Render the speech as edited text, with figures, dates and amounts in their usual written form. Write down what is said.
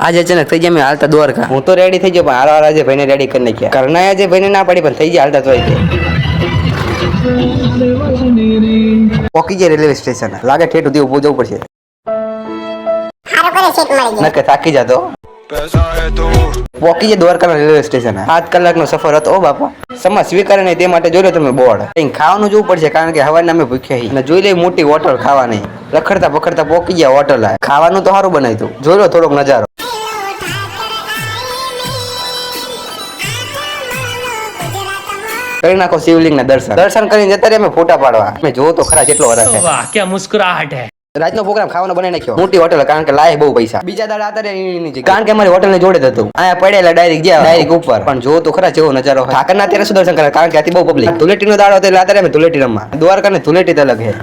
આજે અચાનક થઈ ગયા મેં હાલતા દ્વારકા. હું તો રેડી થઈ ગયો પણ હારો આજે ભાઈને રેડી કરી નાખ્યા. ઘરના આજે ભાઈને ના પાડી પણ થઈ ગયા હાલતા તો પોકી ગયા રેલવે સ્ટેશન. લાગે ઠેઠ સુધી ઊભું જવું પડશે. નકે થાકી જતો. પોકી ગયા દ્વારકા રેલવે સ્ટેશન. 7 કલાકનો સફર હતો ઓ બાપા. સમા સ્વીકારે નહીં તે માટે જોઈ લો તમે બોર્ડ. કંઈ ખાવાનું જોવું પડશે કારણ કે હવારના અમે ભૂખ્યા છીએ. જોઈ લે મોટી હોટલ ખાવા નહીં. રખડતા પકડતા પોકી ગયા હોટલ. ખાવાનું તો સારું બનાવ્યું. જોઈ લો થોડોક નજારો. કરી નાખો શિવલિંગ ના દર્શન કરીને જતા રહ્યા અમે ફોટા પાડવા. અમે જોવો તો ખરા કેટલો વરસ છે. વાહ ક્યાં મુસ્કરાહટ હે. રાતનો પ્રોગ્રામ ખાવાનો બનાવી નાખ્યો. મોટી હોટલ કારણ કે લાય બહુ પૈસા. બીજા દાડા હતા કારણ કે અમારી હોટલ ને જોડે જ હતું. અહીંયા પડેલા ડાયરેક્ટ ગયા ડાયરેક્ટ ઉપર. પણ જોવો તો ખરા જેવો નજારો. ઠાકરના તેરે દર્શન કરે કારણ કે આથી બહુ પબ્લિક. ધુલેટી નો દાડો હતો એટલે આતા અમે ધુલેટી રમવા. દ્વારકા ને ધુલેટી અલગ છે.